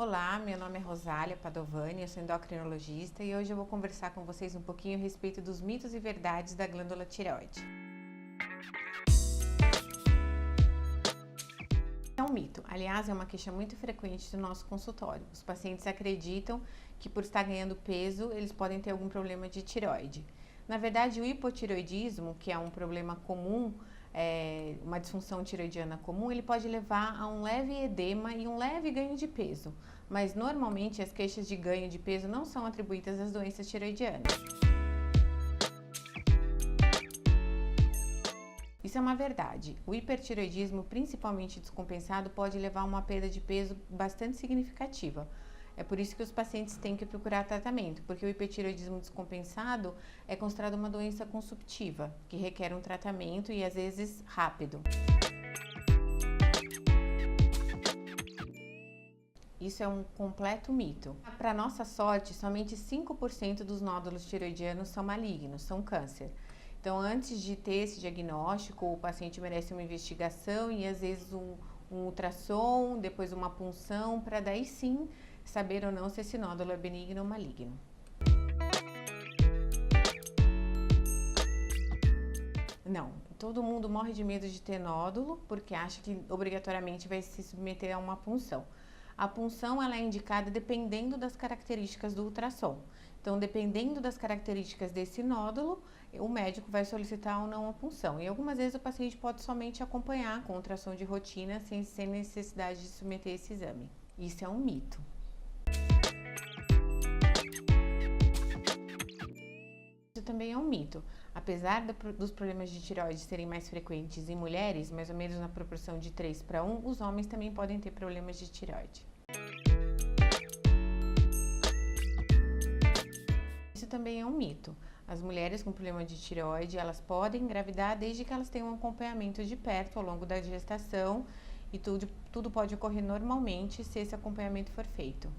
Olá, meu nome é Rosália Padovani, eu sou endocrinologista e hoje eu vou conversar com vocês um pouquinho a respeito dos mitos e verdades da glândula tireoide. É um mito, aliás, é uma queixa muito frequente do nosso consultório. Os pacientes acreditam que por estar ganhando peso, eles podem ter algum problema de tireoide. Na verdade, o hipotireoidismo, que é um problema comum, uma disfunção tireoidiana comum, ele pode levar a um leve edema e um leve ganho de peso, mas normalmente as queixas de ganho de peso não são atribuídas às doenças tireoidianas. Isso é uma verdade. O hipertireoidismo, principalmente descompensado, pode levar a uma perda de peso bastante significativa. É por isso que os pacientes têm que procurar tratamento, porque o hipertireoidismo descompensado é considerado uma doença consumptiva, que requer um tratamento e às vezes rápido. Isso é um completo mito. Para nossa sorte, somente 5% dos nódulos tireoidianos são malignos, são câncer. Então, antes de ter esse diagnóstico, o paciente merece uma investigação e às vezes um ultrassom, depois uma punção, para daí sim saber ou não se esse nódulo é benigno ou maligno. Não, todo mundo morre de medo de ter nódulo porque acha que obrigatoriamente vai se submeter a uma punção. A punção ela é indicada dependendo das características do ultrassom. Então, dependendo das características desse nódulo, o médico vai solicitar ou não a punção. E algumas vezes o paciente pode somente acompanhar com ultrassom de rotina sem necessidade de submeter esse exame. Isso é um mito. Isso também é um mito. Apesar dos problemas de tireoide serem mais frequentes em mulheres, mais ou menos na proporção de 3:1, os homens também podem ter problemas de tireoide. Isso também é um mito. As mulheres com problema de tireoide, elas podem engravidar desde que elas tenham um acompanhamento de perto ao longo da gestação e tudo pode ocorrer normalmente se esse acompanhamento for feito.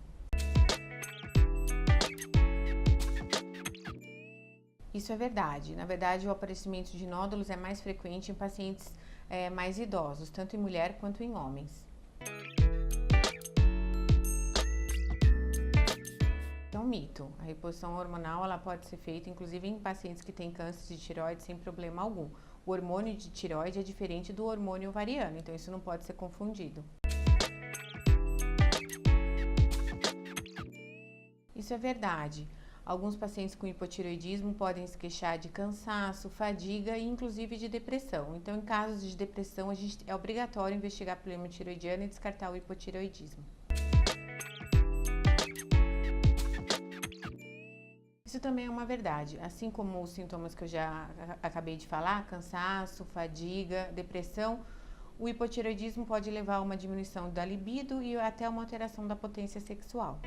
Isso é verdade. Na verdade, o aparecimento de nódulos é mais frequente em pacientes mais idosos, tanto em mulher quanto em homens. É um mito. A reposição hormonal ela pode ser feita, inclusive em pacientes que têm câncer de tireoide sem problema algum. O hormônio de tireoide é diferente do hormônio ovariano, então isso não pode ser confundido. Isso é verdade. Alguns pacientes com hipotireoidismo podem se queixar de cansaço, fadiga e inclusive de depressão. Então, em casos de depressão, é obrigatório investigar problema tireoidiano e descartar o hipotireoidismo. Isso também é uma verdade. Assim como os sintomas que eu já acabei de falar, cansaço, fadiga, depressão, o hipotireoidismo pode levar a uma diminuição da libido e até uma alteração da potência sexual.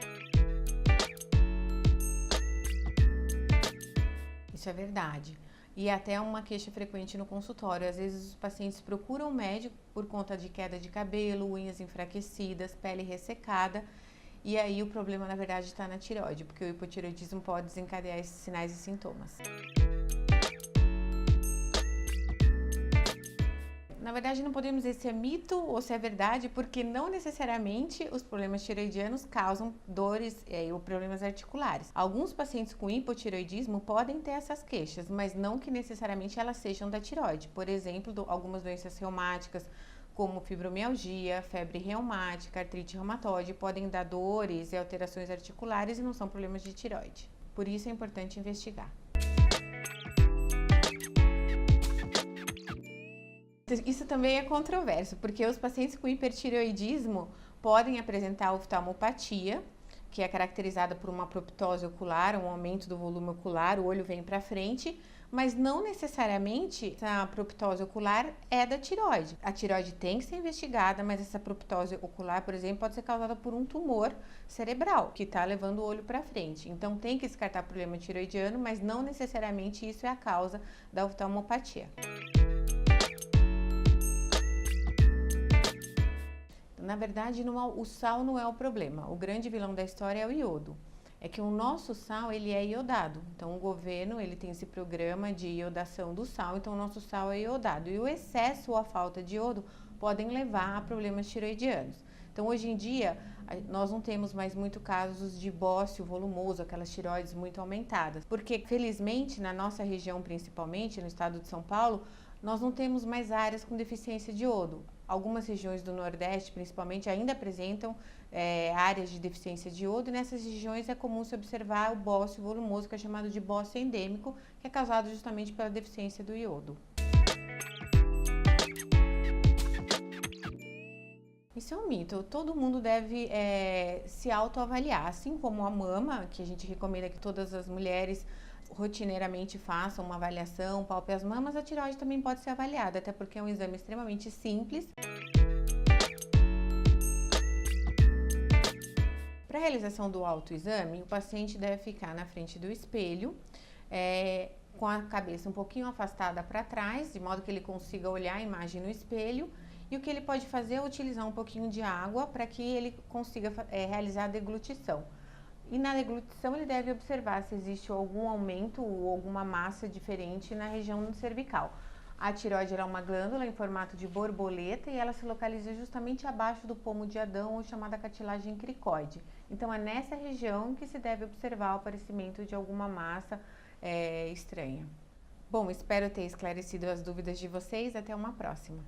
Isso é verdade. E até uma queixa frequente no consultório. Às vezes os pacientes procuram o médico por conta de queda de cabelo, unhas enfraquecidas, pele ressecada. E aí o problema, na verdade, está na tireoide, porque o hipotireoidismo pode desencadear esses sinais e sintomas. Na verdade, não podemos dizer se é mito ou se é verdade, porque não necessariamente os problemas tireoidianos causam dores ou problemas articulares. Alguns pacientes com hipotireoidismo podem ter essas queixas, mas não que necessariamente elas sejam da tireoide. Por exemplo, algumas doenças reumáticas, como fibromialgia, febre reumática, artrite reumatoide, podem dar dores e alterações articulares e não são problemas de tireoide. Por isso é importante investigar. Isso também é controverso, porque os pacientes com hipertireoidismo podem apresentar oftalmopatia, que é caracterizada por uma proptose ocular, um aumento do volume ocular, o olho vem para frente, mas não necessariamente a proptose ocular é da tireoide. A tireoide tem que ser investigada, mas essa proptose ocular, por exemplo, pode ser causada por um tumor cerebral, que está levando o olho para frente. Então tem que descartar problema tireoidiano, mas não necessariamente isso é a causa da oftalmopatia. Na verdade, o sal não é o problema. O grande vilão da história é o iodo. É que o nosso sal, ele é iodado. Então, o governo, ele tem esse programa de iodação do sal. Então, o nosso sal é iodado. E o excesso ou a falta de iodo podem levar a problemas tireoidianos. Então, hoje em dia, nós não temos mais muito casos de bócio volumoso, aquelas tireoides muito aumentadas, porque, felizmente, na nossa região, principalmente, no estado de São Paulo, nós não temos mais áreas com deficiência de iodo. Algumas regiões do Nordeste, principalmente, ainda apresentam áreas de deficiência de iodo, e nessas regiões é comum se observar o bócio volumoso, que é chamado de bócio endêmico, que é causado justamente pela deficiência do iodo. Isso é um mito. Todo mundo deve se autoavaliar, assim como a mama, que a gente recomenda que todas as mulheres rotineiramente façam uma avaliação, palpe as mamas, a tireoide também pode ser avaliada, até porque é um exame extremamente simples. Para a realização do autoexame, o paciente deve ficar na frente do espelho, com a cabeça um pouquinho afastada para trás, de modo que ele consiga olhar a imagem no espelho. E o que ele pode fazer é utilizar um pouquinho de água para que ele consiga realizar a deglutição. E na deglutição ele deve observar se existe algum aumento ou alguma massa diferente na região cervical. A tireoide é uma glândula em formato de borboleta e ela se localiza justamente abaixo do pomo de Adão, ou chamada cartilagem cricoide. Então é nessa região que se deve observar o aparecimento de alguma massa estranha. Bom, espero ter esclarecido as dúvidas de vocês. Até uma próxima.